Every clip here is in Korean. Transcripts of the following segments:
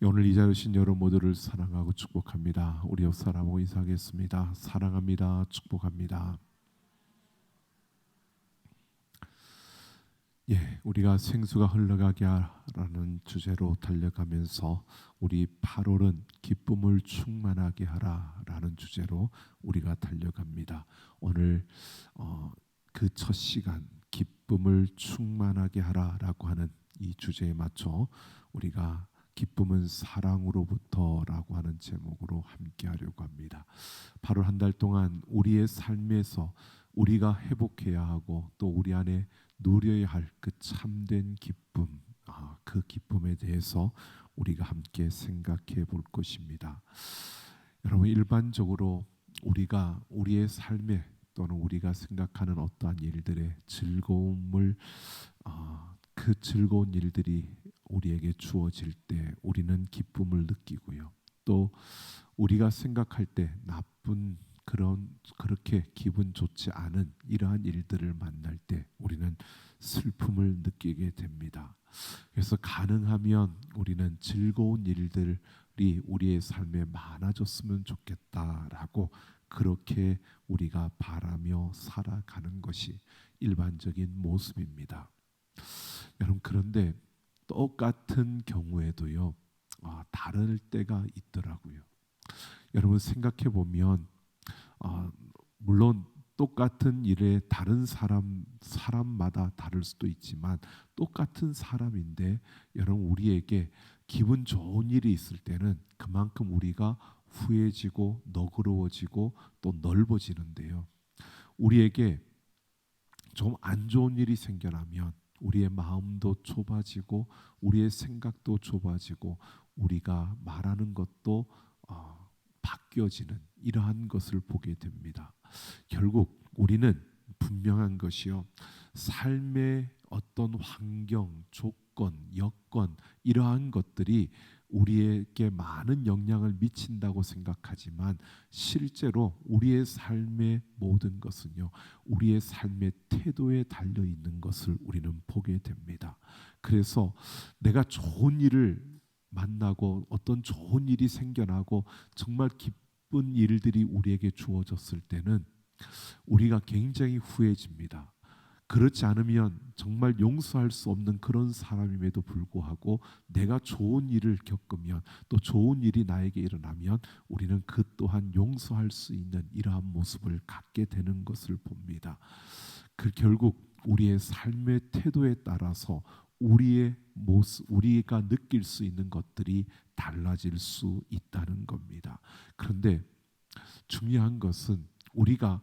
오늘 이 자리에 오신 여러분 모두를 사랑하고 축복합니다. 우리 옆 사람하고 인사하겠습니다. 사랑합니다. 축복합니다. 우리가 생수가 흘러가게 하라는 주제로 달려가면서 우리 8월은 기쁨을 충만하게 하라라는 주제로 우리가 달려갑니다. 오늘 그 첫 시간 기쁨을 충만하게 하라라고 하는 이 주제에 맞춰 우리가 기쁨은 사랑으로부터라고 하는 제목으로 함께 하려고 합니다. 8월 한 달 동안 우리의 삶에서 우리가 회복해야 하고 또 우리 안에 누려야 할 그 참된 기쁨, 그 기쁨에 대해서 우리가 함께 생각해 볼 것입니다. 여러분, 일반적으로 우리가 우리의 삶에 또는 우리가 생각하는 어떠한 일들의 즐거움을 그 즐거운 일들이 우리에게 주어질 때 우리는 기쁨을 느끼고요. 또 우리가 생각할 때 나쁜 그렇게 기분 좋지 않은 이러한 일들을 만날 때 우리는 슬픔을 느끼게 됩니다. 그래서 가능하면 우리는 즐거운 일들이 우리의 삶에 많아졌으면 좋겠다라고 그렇게 우리가 바라며 살아가는 것이 일반적인 모습입니다. 여러분, 그런데 똑같은 경우에도요, 다를 때가 있더라고요. 여러분, 생각해 보면 물론 똑같은 일에 다른 사람마다 다를 수도 있지만 똑같은 사람인데 여러분, 우리에게 기분 좋은 일이 있을 때는 그만큼 우리가 후해지고 너그러워지고 또 넓어지는데요. 우리에게 좀 안 좋은 일이 생겨나면 우리의 마음도 좁아지고 우리의 생각도 좁아지고 우리가 말하는 것도 바뀌어지는 이러한 것을 보게 됩니다. 결국 우리는 분명한 것이요, 삶의 어떤 환경, 조건, 여건 이러한 것들이 우리에게 많은 영향을 미친다고 생각하지만 실제로 우리의 삶의 모든 것은요, 우리의 삶의 태도에 달려 있는 것을 우리는 보게 됩니다. 그래서 내가 좋은 일을 만나고 어떤 좋은 일이 생겨나고 정말 기쁜 일들이 우리에게 주어졌을 때는 우리가 굉장히 후회집니다. 그렇지 않으면 정말 용서할 수 없는 그런 사람임에도 불구하고 내가 좋은 일을 겪으면 또 좋은 일이 나에게 일어나면 우리는 그 또한 용서할 수 있는 이러한 모습을 갖게 되는 것을 봅니다. 결국 우리의 삶의 태도에 따라서 우리의 모습, 우리가 느낄 수 있는 것들이 달라질 수 있다는 겁니다. 그런데 중요한 것은 우리가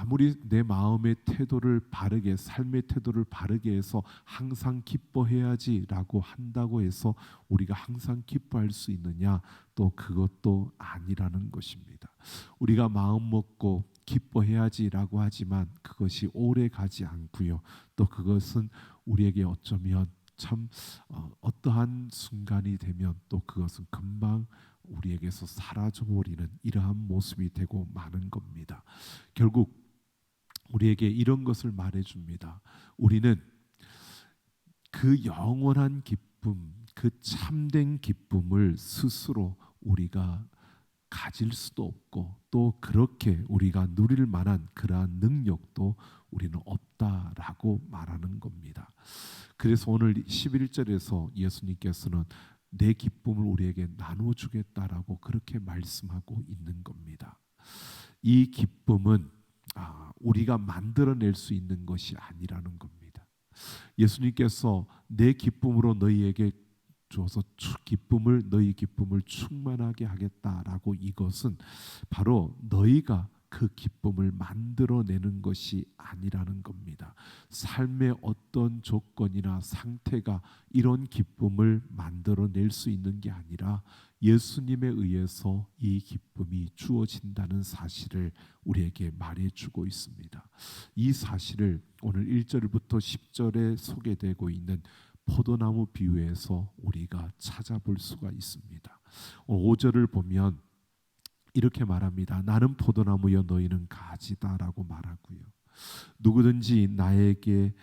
아무리 내 마음의 태도를 바르게, 삶의 태도를 바르게 해서 항상 기뻐해야지라고 한다고 해서 우리가 항상 기뻐할 수 있느냐, 또 그것도 아니라는 것입니다. 우리가 마음 먹고 기뻐해야지라고 하지만 그것이 오래 가지 않고요. 또 그것은 우리에게 어쩌면 참 어떠한 순간이 되면 또 그것은 금방 우리에게서 사라져버리는 이러한 모습이 되고 마는 겁니다. 결국 우리에게 이런 것을 말해줍니다. 우리는 그 영원한 기쁨, 그 참된 기쁨을 스스로 우리가 가질 수도 없고 또 그렇게 우리가 누릴 만한 그러한 능력도 우리는 없다라고 말하는 겁니다. 그래서 오늘 11절에서 예수님께서는 내 기쁨을 우리에게 나눠주겠다라고 그렇게 말씀하고 있는 겁니다. 이 기쁨은 우리가 만들어낼 수 있는 것이 아니라는 겁니다. 예수님께서 내 기쁨으로 너희에게 주어서 너희 기쁨을 충만하게 하겠다라고, 이것은 바로 너희가 그 기쁨을 만들어내는 것이 아니라는 겁니다. 삶의 어떤 조건이나 상태가 이런 기쁨을 만들어낼 수 있는 게 아니라 예수님에 의해서 이 기쁨이 주어진다는 사실을 우리에게 말해주고 있습니다. 이 사실을 오늘 1절부터 10절에 소개되고 있는 포도나무 비유에서 우리가 찾아볼 수가 있습니다. 5절을 보면 이렇게 말합니다. 나는 포도나무여 너희는 가지다라고 말하고요. 누구든지 나에게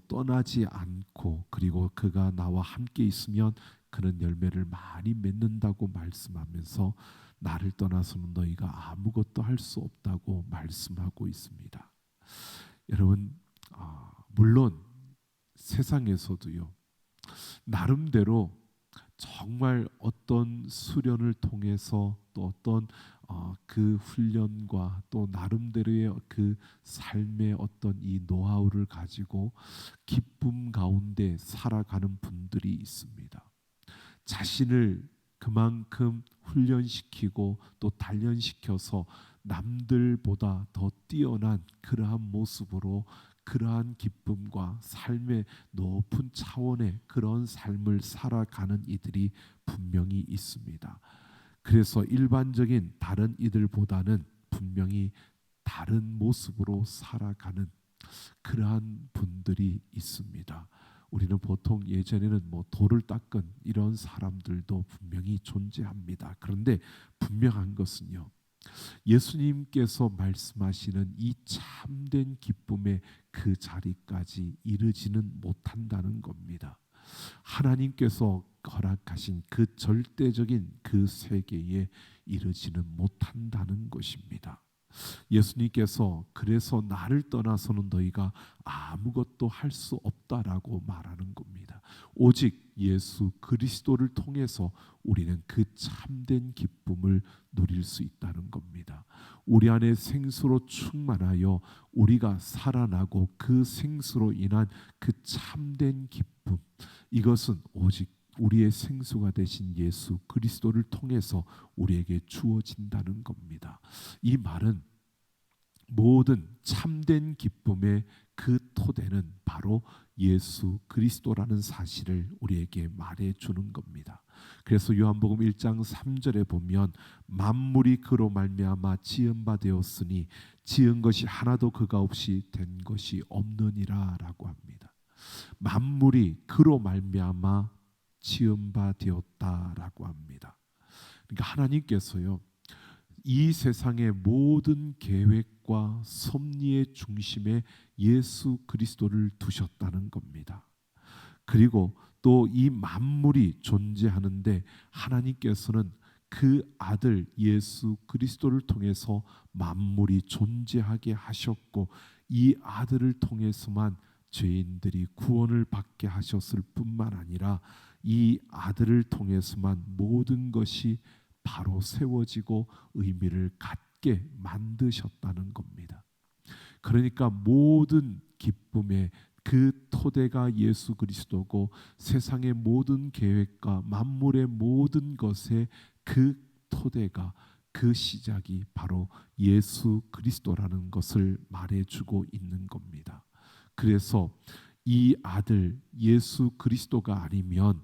떠나지 않고 그리고 그가 나와 함께 있으면 그는 열매를 많이 맺는다고 말씀하면서 나를 떠나서는 너희가 아무것도 할 수 없다고 말씀하고 있습니다. 여러분, 물론 세상에서도요, 나름대로 정말 어떤 수련을 통해서 또 어떤 그 훈련과 또 나름대로의 그 삶의 어떤 이 노하우를 가지고 기쁨 가운데 살아가는 분들이 있습니다. 자신을 그만큼 훈련시키고 또 단련시켜서 남들보다 더 뛰어난 그러한 모습으로 그러한 기쁨과 삶의 높은 차원의 그런 삶을 살아가는 이들이 분명히 있습니다. 그래서 일반적인 다른 이들보다는 분명히 다른 모습으로 살아가는 그러한 분들이 있습니다. 우리는 보통 예전에는 뭐 돌을 닦은 이런 사람들도 분명히 존재합니다. 그런데 분명한 것은요, 예수님께서 말씀하시는 이 참된 기쁨의 그 자리까지 이르지는 못한다는 겁니다. 하나님께서 허락하신 그 절대적인 그 세계에 이르지는 못한다는 것입니다. 예수님께서 그래서 나를 떠나서는 너희가 아무것도 할 수 없다라고 말하는 겁니다. 오직 예수 그리스도를 통해서 우리는 그 참된 기쁨을 누릴 수 있다는 겁니다. 우리 안에 생수로 충만하여 우리가 살아나고 그 생수로 인한 그 참된 기쁨, 이것은 오직 우리의 생수가 되신 예수 그리스도를 통해서 우리에게 주어진다는 겁니다. 이 말은 모든 참된 기쁨의 그 토대는 바로 예수 그리스도라는 사실을 우리에게 말해주는 겁니다. 그래서 요한복음 1장 3절에 보면 만물이 그로 말미암아 지은 바 되었으니 지은 것이 하나도 그가 없이 된 것이 없느니라 라고 합니다. 만물이 그로 말미암아 지은 바 되었다라고 합니다. 그러니까 하나님께서요, 이 세상의 모든 계획과 섭리의 중심에 예수 그리스도를 두셨다는 겁니다. 그리고 또 이 만물이 존재하는데 하나님께서는 그 아들 예수 그리스도를 통해서 만물이 존재하게 하셨고, 이 아들을 통해서만 죄인들이 구원을 받게 하셨을 뿐만 아니라 이 아들을 통해서만 모든 것이 바로 세워지고 의미를 갖게 만드셨다는 겁니다. 그러니까 모든 기쁨의 그 토대가 예수 그리스도고, 세상의 모든 계획과 만물의 모든 것의 그 토대가, 그 시작이 바로 예수 그리스도라는 것을 말해주고 있는 겁니다. 그래서 이 아들 예수 그리스도가 아니면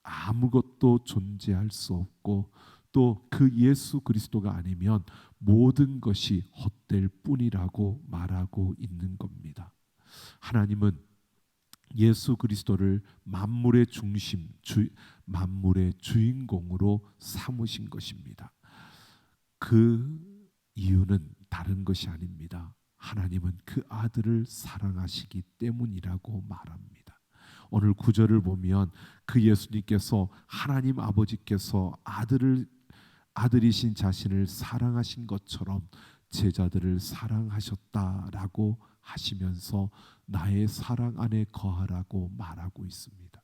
아무것도 존재할 수 없고, 또 그 예수 그리스도가 아니면 모든 것이 헛될 뿐이라고 말하고 있는 겁니다. 하나님은 예수 그리스도를 만물의 중심, 만물의 주인공으로 삼으신 것입니다. 그 이유는 다른 것이 아닙니다. 하나님은 그 아들을 사랑하시기 때문이라고 말합니다. 오늘 구절을 보면 그 예수님께서 하나님 아버지께서 아들이신 자신을 사랑하신 것처럼 제자들을 사랑하셨다라고 하시면서 나의 사랑 안에 거하라고 말하고 있습니다.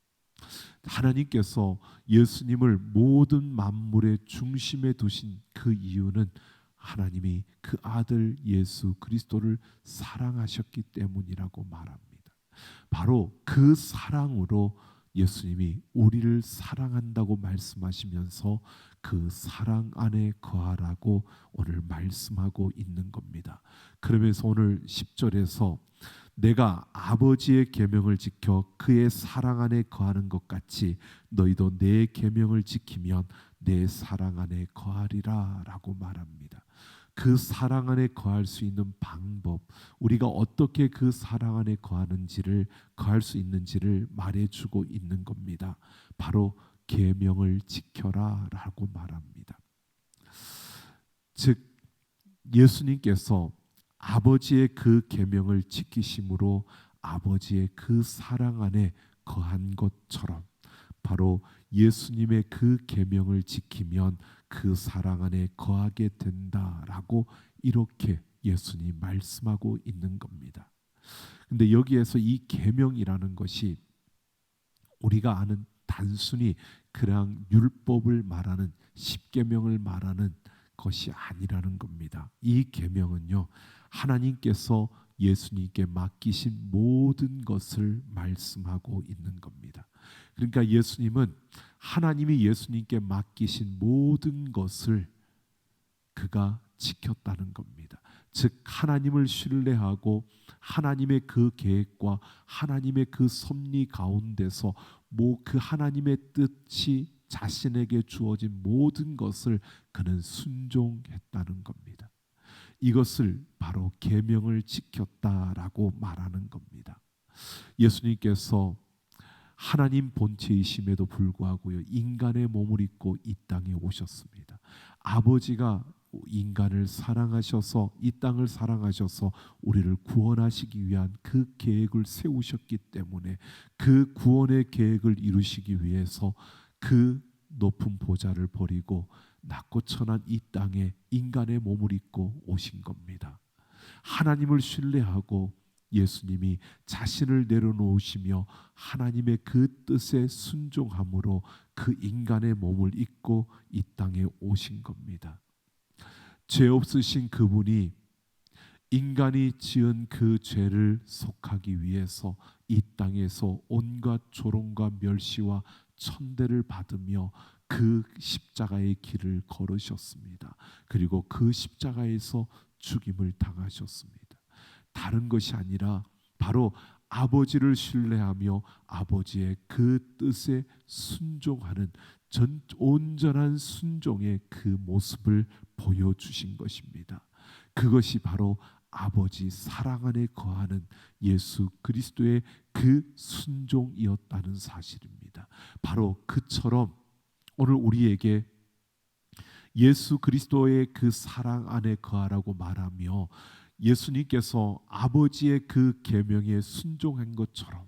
하나님께서 예수님을 모든 만물의 중심에 두신 그 이유는 하나님이 그 아들 예수 그리스도를 사랑하셨기 때문이라고 말합니다. 바로 그 사랑으로 예수님이 우리를 사랑한다고 말씀하시면서 그 사랑 안에 거하라고 오늘 말씀하고 있는 겁니다. 그러면서 오늘 10절에서 내가 아버지의 계명을 지켜 그의 사랑 안에 거하는 것 같이 너희도 내 계명을 지키면 내 사랑 안에 거하리라 라고 말합니다. 그 사랑 안에 거할 수 있는 방법, 우리가 어떻게 그 사랑 안에 거할 수 있는지를 말해주고 있는 겁니다. 바로 계명을 지켜라 라고 말합니다. 즉 예수님께서 아버지의 그 계명을 지키심으로 아버지의 그 사랑 안에 거한 것처럼 바로 예수님의 그 계명을 지키면 그 사랑 안에 거하게 된다라고 이렇게 예수님 말씀하고 있는 겁니다. 근데 여기에서 이 계명이라는 것이 우리가 아는 단순히 그냥 율법을 말하는 십계명을 말하는 것이 아니라는 겁니다. 이 계명은요, 하나님께서 예수님께 맡기신 모든 것을 말씀하고 있는 겁니다. 그러니까 예수님은 하나님이 예수님께 맡기신 모든 것을 그가 지켰다는 겁니다. 즉 하나님을 신뢰하고 하나님의 그 계획과 하나님의 그 섭리 가운데서 그 하나님의 뜻이 자신에게 주어진 모든 것을 그는 순종했다는 겁니다. 이것을 바로 계명을 지켰다라고 말하는 겁니다. 예수님께서 하나님 본체이심에도 불구하고요, 인간의 몸을 입고 이 땅에 오셨습니다. 아버지가 인간을 사랑하셔서 이 땅을 사랑하셔서 우리를 구원하시기 위한 그 계획을 세우셨기 때문에 그 구원의 계획을 이루시기 위해서 그 높은 보좌를 버리고 낮고 천한 이 땅에 인간의 몸을 입고 오신 겁니다. 하나님을 신뢰하고 예수님이 자신을 내려놓으시며 하나님의 그 뜻에 순종함으로 그 인간의 몸을 입고 이 땅에 오신 겁니다. 죄 없으신 그분이 인간이 지은 그 죄를 속하기 위해서 이 땅에서 온갖 조롱과 멸시와 천대를 받으며 그 십자가의 길을 걸으셨습니다. 그리고 그 십자가에서 죽임을 당하셨습니다. 다른 것이 아니라 바로 아버지를 신뢰하며 아버지의 그 뜻에 순종하는 온전한 순종의 그 모습을 보여주신 것입니다. 그것이 바로 아버지 사랑 안에 거하는 예수 그리스도의 그 순종이었다는 사실입니다. 바로 그처럼 오늘 우리에게 예수 그리스도의 그 사랑 안에 거하라고 말하며 예수님께서 아버지의 그 계명에 순종한 것처럼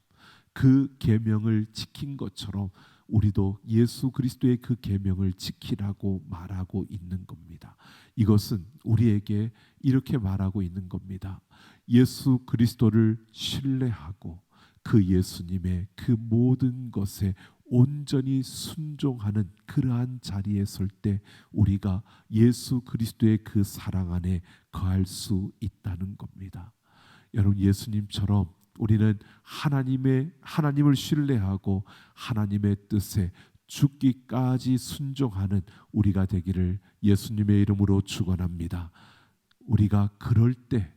그 계명을 지킨 것처럼 우리도 예수 그리스도의 그 계명을 지키라고 말하고 있는 겁니다. 이것은 우리에게 이렇게 말하고 있는 겁니다. 예수 그리스도를 신뢰하고 그 예수님의 그 모든 것에 온전히 순종하는 그러한 자리에 설 때 우리가 예수 그리스도의 그 사랑 안에 거할 수 있다는 겁니다. 여러분, 예수님처럼 우리는 하나님을 신뢰하고 하나님의 뜻에 죽기까지 순종하는 우리가 되기를 예수님의 이름으로 축원합니다. 우리가 그럴 때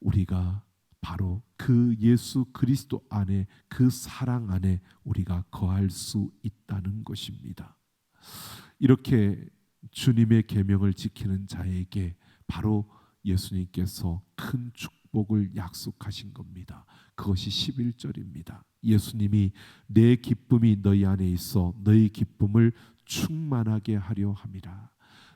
우리가 바로 그 예수 그리스도 안에 그 사랑 안에 우리가 거할 수 있다는 것입니다. 이렇게 주님의 계명을 지키는 자에게 바로 예수님께서 큰 축복을 약속하신 겁니다. 그것이 11절입니다. 예수님이 내 기쁨이 너희 안에 있어 너희 기쁨을 충만하게 하려 함이라.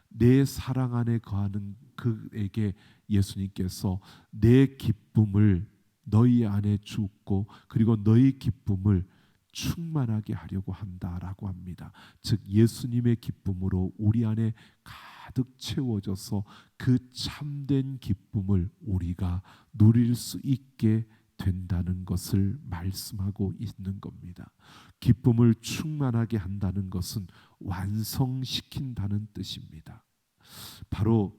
내 사랑 안에 거하는 그에게 예수님께서 내 기쁨을 너희 안에 주고 그리고 너희 기쁨을 충만하게 하려고 한다라고 합니다. 즉 예수님의 기쁨으로 우리 안에 가득 채워져서 그 참된 기쁨을 우리가 누릴 수 있게 된다는 것을 말씀하고 있는 겁니다. 기쁨을 충만하게 한다는 것은 완성시킨다는 뜻입니다. 바로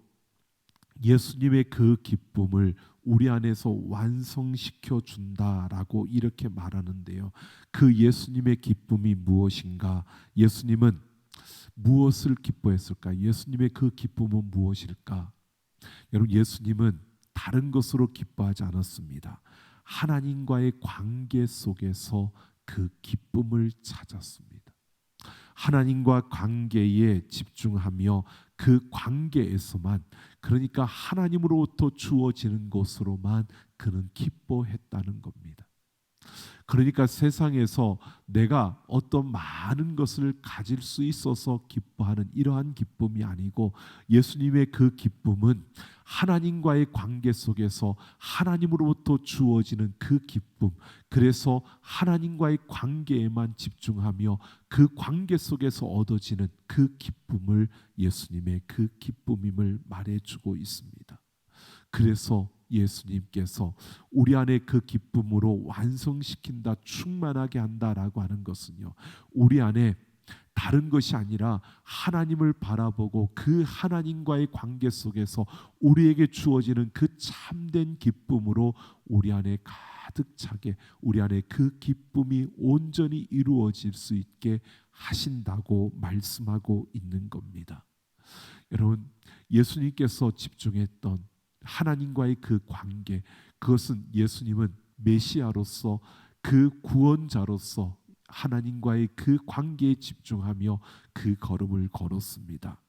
예수님의 그 기쁨을 우리 안에서 완성시켜 준다라고 이렇게 말하는데요. 그 예수님의 기쁨이 무엇인가? 예수님은 무엇을 기뻐했을까? 예수님의 그 기쁨은 무엇일까? 여러분, 예수님은 다른 것으로 기뻐하지 않았습니다. 하나님과의 관계 속에서 그 기쁨을 찾았습니다. 하나님과 관계에 집중하며 그 관계에서만, 그러니까 하나님으로부터 주어지는 것으로만 그는 기뻐했다는 겁니다. 그러니까 세상에서 내가 어떤 많은 것을 가질 수 있어서 기뻐하는 이러한 기쁨이 아니고, 예수님의 그 기쁨은 하나님과의 관계 속에서 하나님으로부터 주어지는 그 기쁨, 그래서 하나님과의 관계에만 집중하며 그 관계 속에서 얻어지는 그 기쁨을 예수님의 그 기쁨임을 말해주고 있습니다. 그래서 예수님께서 우리 안에 그 기쁨으로 완성시킨다, 충만하게 한다라고 하는 것은요, 우리 안에 다른 것이 아니라 하나님을 바라보고 그 하나님과의 관계 속에서 우리에게 주어지는 그 참된 기쁨으로 우리 안에 가득 차게, 우리 안에 그 기쁨이 온전히 이루어질 수 있게 하신다고 말씀하고 있는 겁니다. 여러분, 예수님께서 집중했던 하나님과의 그 관계, 그것은 예수님은 메시아로서, 그 구원자로서 하나님과의 그 관계에 집중하며 그 걸음을 걸었습니다.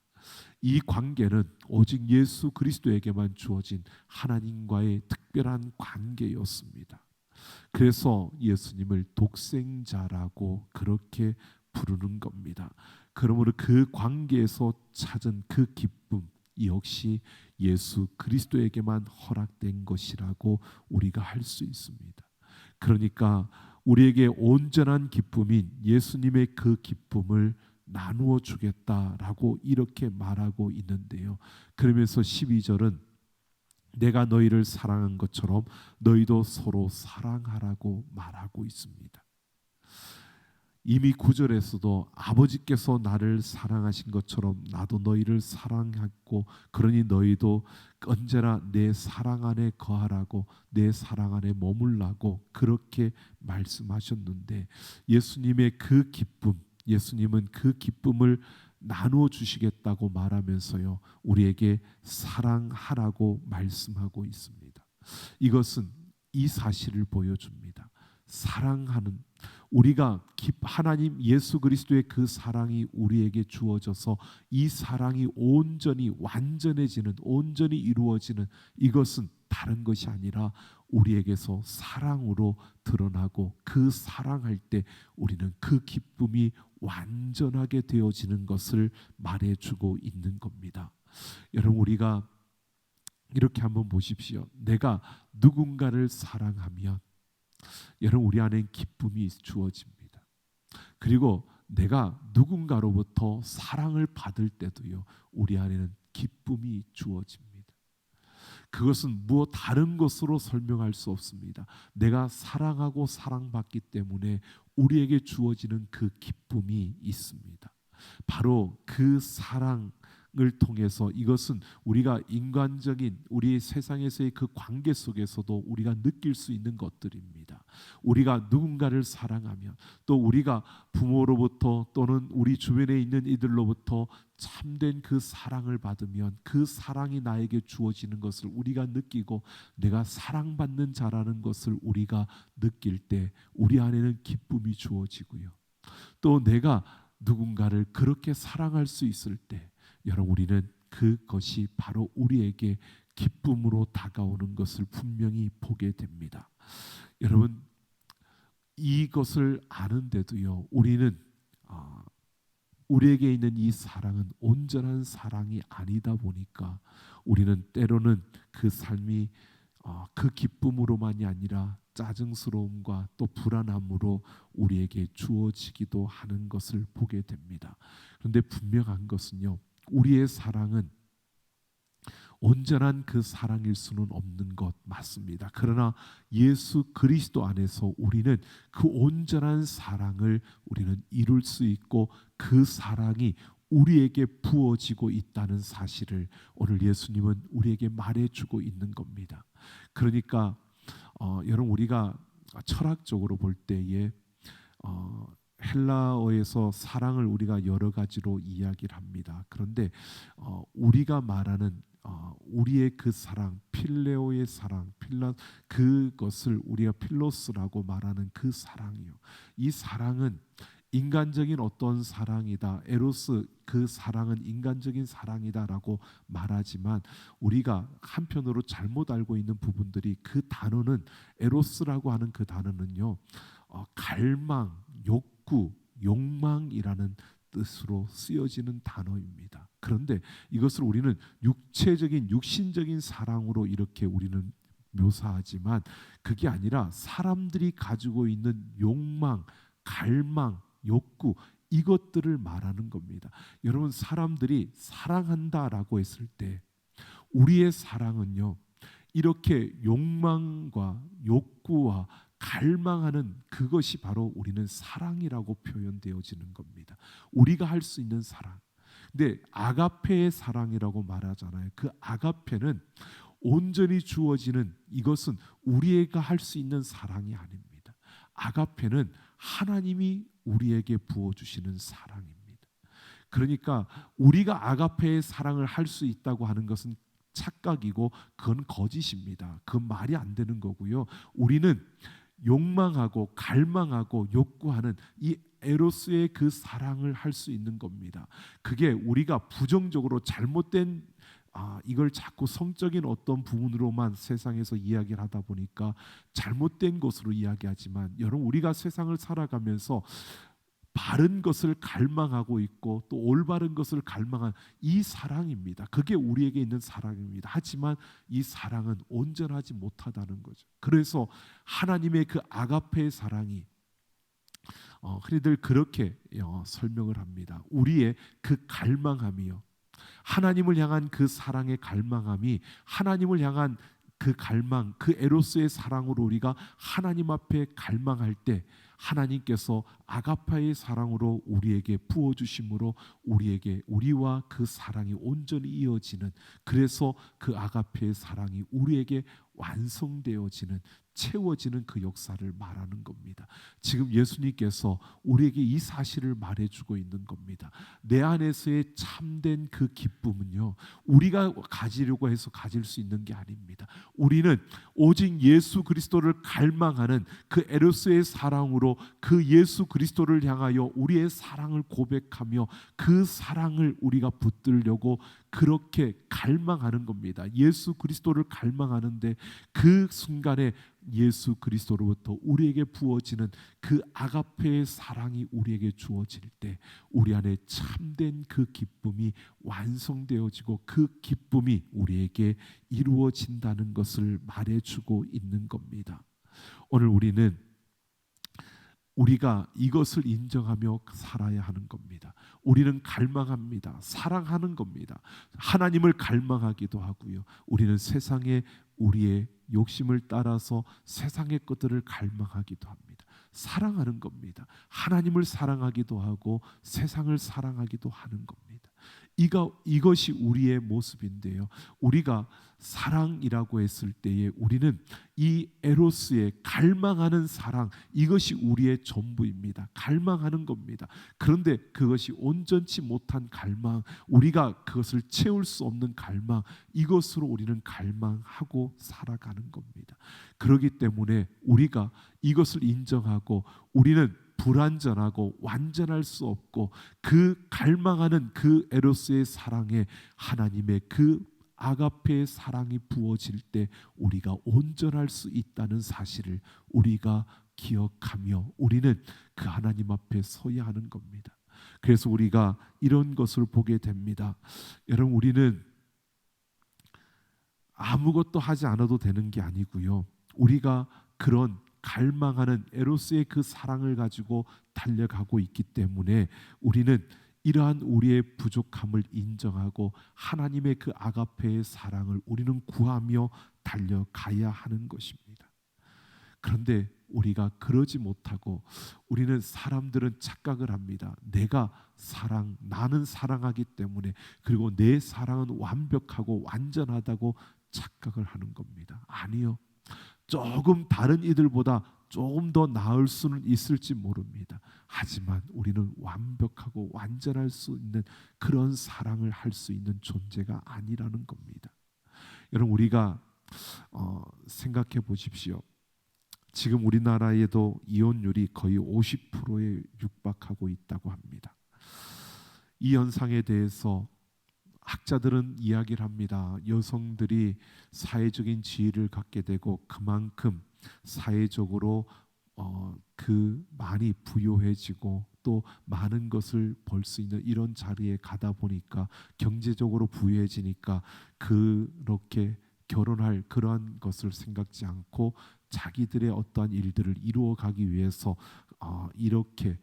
이 관계는 오직 예수 그리스도에게만 주어진 하나님과의 특별한 관계였습니다. 그래서 예수님을 독생자라고 그렇게 부르는 겁니다. 그러므로 그 관계에서 찾은 그 기쁨 역시 예수 그리스도에게만 허락된 것이라고 우리가 할 수 있습니다. 그러니까 우리에게 온전한 기쁨인 예수님의 그 기쁨을 나누어 주겠다라고 이렇게 말하고 있는데요. 그러면서 12절은 내가 너희를 사랑한 것처럼 너희도 서로 사랑하라고 말하고 있습니다. 이미 9절에서도 아버지께서 나를 사랑하신 것처럼 나도 너희를 사랑했고 그러니 너희도 언제나 내 사랑 안에 거하라고, 내 사랑 안에 머물라고 그렇게 말씀하셨는데, 예수님의 그 기쁨, 예수님은 그 기쁨을 나누어 주시겠다고 말하면서요, 우리에게 사랑하라고 말씀하고 있습니다. 이것은 이 사실을 보여줍니다. 사랑하는, 우리가 하나님 예수 그리스도의 그 사랑이 우리에게 주어져서 이 사랑이 온전히 완전해지는, 온전히 이루어지는, 이것은 다른 것이 아니라 우리에게서 사랑으로 드러나고, 그 사랑할 때 우리는 그 기쁨이 완전하게 되어지는 것을 말해주고 있는 겁니다. 여러분, 우리가 이렇게 한번 보십시오. 내가 누군가를 사랑하면 여러분, 우리 안에 기쁨이 주어집니다. 그리고 내가 누군가로부터 사랑을 받을 때도요, 우리 안에는 기쁨이 주어집니다. 그것은 무엇 다른 것으로 설명할 수 없습니다. 내가 사랑하고 사랑받기 때문에 우리에게 주어지는 그 기쁨이 있습니다. 바로 그 사랑을 통해서, 이것은 우리가 인간적인 우리 세상에서의 그 관계 속에서도 우리가 느낄 수 있는 것들입니다. 우리가 누군가를 사랑하면, 또 우리가 부모로부터 또는 우리 주변에 있는 이들로부터 참된 그 사랑을 받으면 그 사랑이 나에게 주어지는 것을 우리가 느끼고, 내가 사랑받는 자라는 것을 우리가 느낄 때 우리 안에는 기쁨이 주어지고요, 또 내가 누군가를 그렇게 사랑할 수 있을 때 여러분, 우리는 그것이 바로 우리에게 기쁨으로 다가오는 것을 분명히 보게 됩니다. 여러분, 이것을 아는데도요, 우리는 우리에게 있는 이 사랑은 온전한 사랑이 아니다 보니까 우리는 때로는 그 삶이 그 기쁨으로만이 아니라 짜증스러움과 또 불안함으로 우리에게 주어지기도 하는 것을 보게 됩니다. 그런데 분명한 것은요, 우리의 사랑은 온전한 그 사랑일 수는 없는 것 맞습니다. 그러나 예수 그리스도 안에서 우리는 그 온전한 사랑을 우리는 이룰 수 있고, 그 사랑이 우리에게 부어지고 있다는 사실을 오늘 예수님은 우리에게 말해주고 있는 겁니다. 그러니까 여러분, 우리가 철학적으로 볼 때에 헬라어에서 사랑을 우리가 여러 가지로 이야기를 합니다. 그런데 우리가 말하는 우리의 그 사랑, 필레오의 사랑, 그것을 우리가 필로스라고 말하는 그 사랑이요, 이 사랑은 인간적인 어떤 사랑이다, 에로스, 그 사랑은 인간적인 사랑이다라고 말하지만, 우리가 한편으로 잘못 알고 있는 부분들이, 그 단어는, 에로스라고 하는 그 단어는요, 갈망, 욕구, 욕망이라는 뜻으로 쓰여지는 단어입니다. 그런데 이것을 우리는 육체적인 육신적인 사랑으로 이렇게 우리는 묘사하지만 그게 아니라 사람들이 가지고 있는 욕망, 갈망, 욕구 이것들을 말하는 겁니다. 여러분 사람들이 사랑한다라고 했을 때 우리의 사랑은요 이렇게 욕망과 욕구와 갈망하는 그것이 바로 우리는 사랑이라고 표현되어지는 겁니다. 우리가 할 수 있는 사랑. 근데 아가페의 사랑이라고 말하잖아요. 그 아가페는 온전히 주어지는 이것은 우리가 할 수 있는 사랑이 아닙니다. 아가페는 하나님이 우리에게 부어주시는 사랑입니다. 그러니까 우리가 아가페의 사랑을 할 수 있다고 하는 것은 착각이고 그건 거짓입니다. 그건 말이 안 되는 거고요. 우리는 욕망하고 갈망하고 욕구하는 이 에로스의 그 사랑을 할 수 있는 겁니다. 그게 우리가 부정적으로 잘못된 이걸 자꾸 성적인 어떤 부분으로만 세상에서 이야기를 하다 보니까 잘못된 것으로 이야기하지만 여러분 우리가 세상을 살아가면서 바른 것을 갈망하고 있고 또 올바른 것을 갈망한 이 사랑입니다. 그게 우리에게 있는 사랑입니다. 하지만 이 사랑은 온전하지 못하다는 거죠. 그래서 하나님의 그 아가페의 사랑이 흔히들 그렇게 설명을 합니다. 우리의 그 갈망함이요. 하나님을 향한 그 사랑의 갈망함이 하나님을 향한 그 갈망, 그 에로스의 사랑으로 우리가 하나님 앞에 갈망할 때 하나님께서 아가파의 사랑으로 우리에게 부어주심으로 우리와 그 사랑이 온전히 이어지는 그래서 그 아가페의 사랑이 우리에게 완성되어지는 채워지는 그 역사를 말하는 겁니다. 지금 예수님께서 우리에게 이 사실을 말해주고 있는 겁니다. 내 안에서의 참된 그 기쁨은요 우리가 가지려고 해서 가질 수 있는 게 아닙니다. 우리는 오직 예수 그리스도를 갈망하는 그 에로스의 사랑으로 그 예수 그리스도를 향하여 우리의 사랑을 고백하며 그 사랑을 우리가 붙들려고 그렇게 갈망하는 겁니다. 예수 그리스도를 갈망하는데 그 순간에 예수 그리스도로부터 우리에게 부어지는 그 아가페의 사랑이 우리에게 주어질 때 우리 안에 참된 그 기쁨이 완성되어지고 그 기쁨이 우리에게 이루어진다는 것을 말해주고 있는 겁니다. 오늘 우리는 우리가 이것을 인정하며 살아야 하는 겁니다. 우리는 갈망합니다. 사랑하는 겁니다. 하나님을 갈망하기도 하고요. 우리는 세상에 우리의 욕심을 따라서 세상의 것들을 갈망하기도 합니다. 사랑하는 겁니다. 하나님을 사랑하기도 하고 세상을 사랑하기도 하는 겁니다. 이것이 우리의 모습인데요. 우리가 사랑이라고 했을 때에 우리는 이 에로스의 갈망하는 사랑 이것이 우리의 전부입니다. 갈망하는 겁니다. 그런데 그것이 온전치 못한 갈망 우리가 그것을 채울 수 없는 갈망 이것으로 우리는 갈망하고 살아가는 겁니다. 그렇기 때문에 우리가 이것을 인정하고 우리는 불완전하고 완전할 수 없고 그 갈망하는 그 에로스의 사랑에 하나님의 그 아가페의 사랑이 부어질 때 우리가 온전할 수 있다는 사실을 우리가 기억하며 우리는 그 하나님 앞에 서야 하는 겁니다. 그래서 우리가 이런 것을 보게 됩니다. 여러분 우리는 아무것도 하지 않아도 되는 게 아니고요. 우리가 그런 갈망하는 에로스의 그 사랑을 가지고 달려가고 있기 때문에 우리는 이러한 우리의 부족함을 인정하고 하나님의 그 아가페의 사랑을 우리는 구하며 달려가야 하는 것입니다. 그런데 우리가 그러지 못하고 우리는 사람들은 착각을 합니다. 나는 사랑하기 때문에 그리고 내 사랑은 완벽하고 완전하다고 착각을 하는 겁니다. 아니요. 조금 다른 이들보다 조금 더 나을 수는 있을지 모릅니다. 하지만 우리는 완벽하고 완전할 수 있는 그런 사랑을 할 수 있는 존재가 아니라는 겁니다. 여러분 우리가 생각해 보십시오. 지금 우리나라에도 이혼율이 거의 50%에 육박하고 있다고 합니다. 이 현상에 대해서 학자들은 이야기를 합니다. 여성들이 사회적인 지위를 갖게 되고 그만큼 사회적으로 그 많이 부유해지고 또 많은 것을 벌 수 있는 이런 자리에 가다 보니까 경제적으로 부유해지니까 그렇게 결혼할 그러한 것을 생각지 않고 자기들의 어떠한 일들을 이루어가기 위해서 이렇게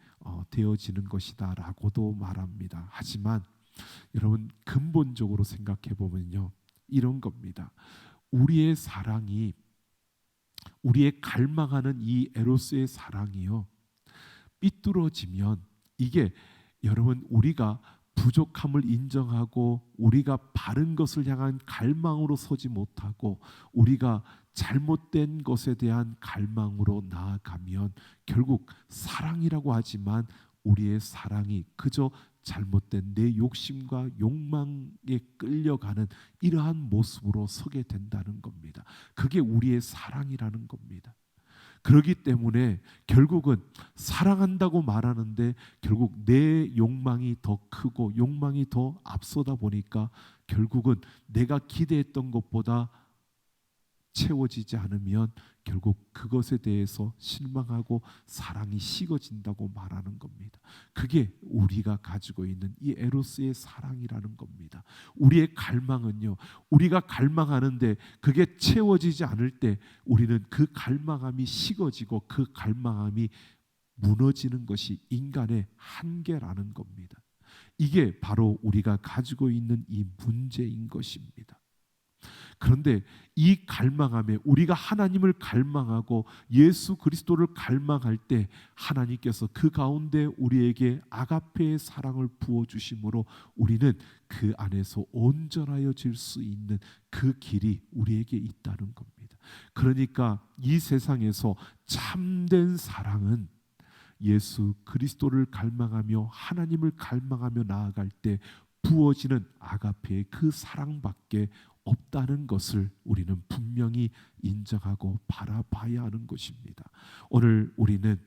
되어지는 것이다라고도 말합니다. 하지만 여러분 근본적으로 생각해 보면요, 이런 겁니다. 우리의 사랑이, 우리의 갈망하는 이 에로스의 사랑이요, 삐뚤어지면 이게 여러분 우리가 부족함을 인정하고 우리가 바른 것을 향한 갈망으로 서지 못하고 우리가 잘못된 것에 대한 갈망으로 나아가면 결국 사랑이라고 하지만 우리의 사랑이 그저 잘못된 내 욕심과 욕망에 끌려가는 이러한 모습으로 서게 된다는 겁니다. 그게 우리의 사랑이라는 겁니다. 그렇기 때문에 결국은 사랑한다고 말하는데 결국 내 욕망이 더 크고 욕망이 더 앞서다 보니까 결국은 내가 기대했던 것보다 채워지지 않으면 결국 그것에 대해서 실망하고 사랑이 식어진다고 말하는 겁니다. 그게 우리가 가지고 있는 이 에로스의 사랑이라는 겁니다. 우리의 갈망은요, 우리가 갈망하는데 그게 채워지지 않을 때 우리는 그 갈망함이 식어지고 그 갈망함이 무너지는 것이 인간의 한계라는 겁니다. 이게 바로 우리가 가지고 있는 이 문제인 것입니다. 그런데 이 갈망함에 우리가 하나님을 갈망하고 예수 그리스도를 갈망할 때 하나님께서 그 가운데 우리에게 아가페의 사랑을 부어주심으로 우리는 그 안에서 온전하여질 수 있는 그 길이 우리에게 있다는 겁니다. 그러니까 이 세상에서 참된 사랑은 예수 그리스도를 갈망하며 하나님을 갈망하며 나아갈 때 부어지는 아가페의 그 사랑밖에 없다는 것을 우리는 분명히 인정하고 바라봐야 하는 것입니다. 오늘 우리는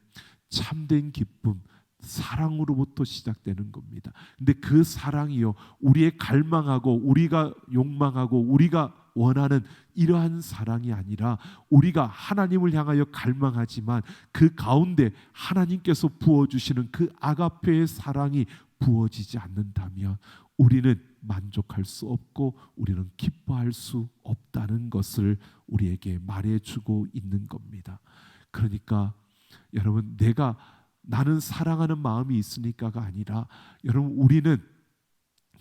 참된 기쁨, 사랑으로부터 시작되는 겁니다. 근데 그 사랑이요, 우리의 갈망하고 우리가 욕망하고 우리가 원하는 이러한 사랑이 아니라 우리가 하나님을 향하여 갈망하지만 그 가운데 하나님께서 부어주시는 그 아가페의 사랑이 부어지지 않는다면 우리는 만족할 수 없고 우리는 기뻐할 수 없다는 것을 우리에게 말해주고 있는 겁니다. 그러니까 여러분, 나는 사랑하는 마음이 있으니까가 아니라 여러분, 우리는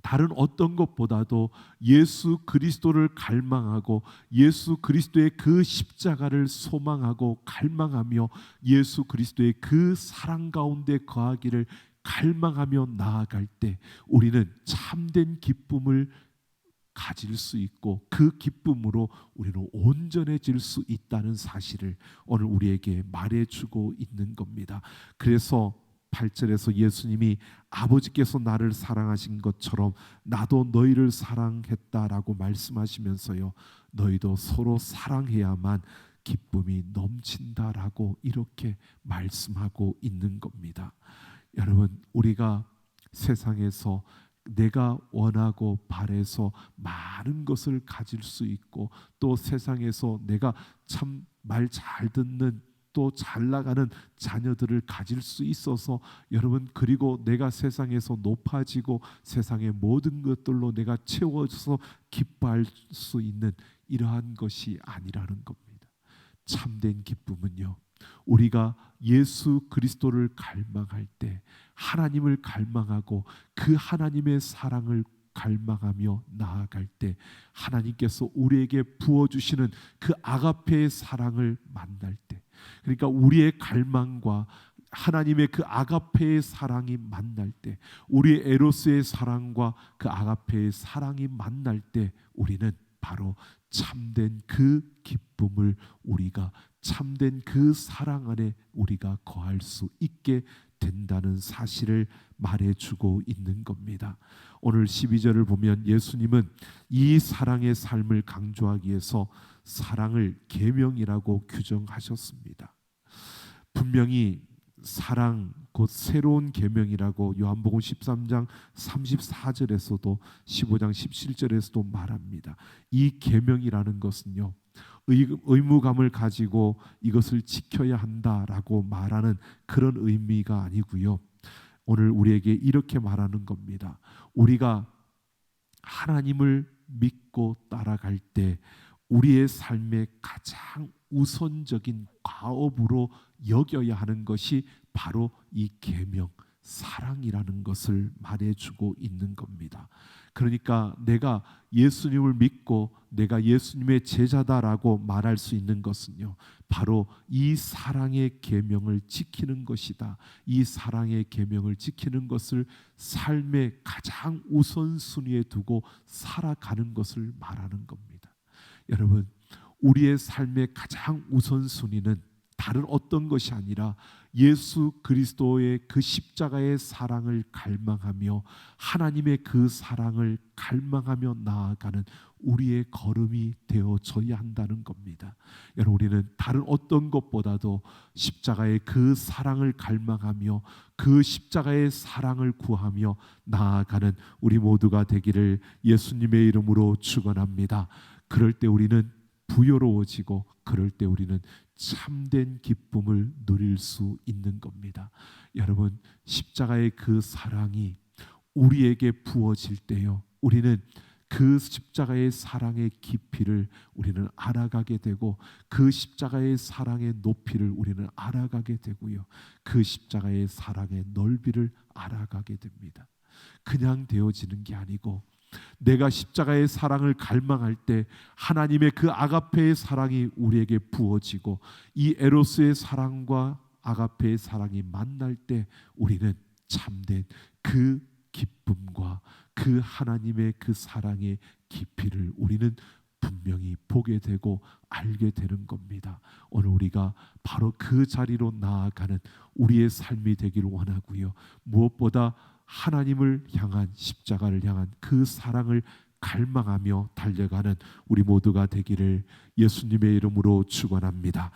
다른 어떤 것보다도 예수 그리스도를 갈망하고 예수 그리스도의 그 십자가를 소망하고 갈망하며 예수 그리스도의 그 사랑 가운데 거하기를 갈망하며 나아갈 때 우리는 참된 기쁨을 가질 수 있고 그 기쁨으로 우리는 온전해질 수 있다는 사실을 오늘 우리에게 말해주고 있는 겁니다. 그래서 8절에서 예수님이 아버지께서 나를 사랑하신 것처럼 나도 너희를 사랑했다라고 말씀하시면서요, 너희도 서로 사랑해야만 기쁨이 넘친다라고 이렇게 말씀하고 있는 겁니다. 여러분, 우리가 세상에서 내가 원하고 바래서 많은 것을 가질 수 있고 또 세상에서 내가 참 말 잘 듣는 또 잘 나가는 자녀들을 가질 수 있어서 여러분, 그리고 내가 세상에서 높아지고 세상의 모든 것들로 내가 채워져서 기뻐할 수 있는 이러한 것이 아니라는 겁니다. 참된 기쁨은요, 우리가 예수 그리스도를 갈망할 때 하나님을 갈망하고 그 하나님의 사랑을 갈망하며 나아갈 때 하나님께서 우리에게 부어주시는 그 아가페의 사랑을 만날 때, 그러니까 우리의 갈망과 하나님의 그 아가페의 사랑이 만날 때, 우리의 에로스의 사랑과 그 아가페의 사랑이 만날 때 우리는 바로 참된 그 기쁨을, 우리가 참된 그 사랑 안에 우리가 거할 수 있게 된다는 사실을 말해주고 있는 겁니다. 오늘 12절을 보면 예수님은 이 사랑의 삶을 강조하기 위해서 사랑을 계명이라고 규정하셨습니다. 분명히 사랑 곧 새로운 계명이라고 요한복음 13장 34절에서도 15장 17절에서도 말합니다. 이 계명이라는 것은요, 의무감을 가지고 이것을 지켜야 한다라고 말하는 그런 의미가 아니고요. 오늘 우리에게 이렇게 말하는 겁니다. 우리가 하나님을 믿고 따라갈 때 우리의 삶의 가장 우선적인 과업으로 여겨야 하는 것이 바로 이 계명, 사랑이라는 것을 말해주고 있는 겁니다. 그러니까 내가 예수님을 믿고 내가 예수님의 제자다라고 말할 수 있는 것은요, 바로 이 사랑의 계명을 지키는 것이다. 이 사랑의 계명을 지키는 것을 삶의 가장 우선순위에 두고 살아가는 것을 말하는 겁니다. 여러분, 우리의 삶의 가장 우선순위는 다른 어떤 것이 아니라 예수 그리스도의 그 십자가의 사랑을 갈망하며 하나님의 그 사랑을 갈망하며 나아가는 우리의 걸음이 되어져야 한다는 겁니다. 여러분, 우리는 다른 어떤 것보다도 십자가의 그 사랑을 갈망하며 그 십자가의 사랑을 구하며 나아가는 우리 모두가 되기를 예수님의 이름으로 축원합니다. 그럴 때 우리는 부요로워지고 그럴 때 우리는 참된 기쁨을 누릴 수 있는 겁니다. 여러분, 십자가의 그 사랑이 우리에게 부어질 때요, 우리는 그 십자가의 사랑의 깊이를 우리는 알아가게 되고 그 십자가의 사랑의 높이를 우리는 알아가게 되고요, 그 십자가의 사랑의 넓이를 알아가게 됩니다. 그냥 되어지는 게 아니고 내가 십자가의 사랑을 갈망할 때 하나님의 그 아가페의 사랑이 우리에게 부어지고 이 에로스의 사랑과 아가페의 사랑이 만날 때 우리는 참된 그 기쁨과 그 하나님의 그 사랑의 깊이를 우리는 분명히 보게 되고 알게 되는 겁니다. 오늘 우리가 바로 그 자리로 나아가는 우리의 삶이 되기를 원하고요, 무엇보다 하나님을 향한, 십자가를 향한 그 사랑을 갈망하며 달려가는 우리 모두가 되기를 예수님의 이름으로 축원합니다.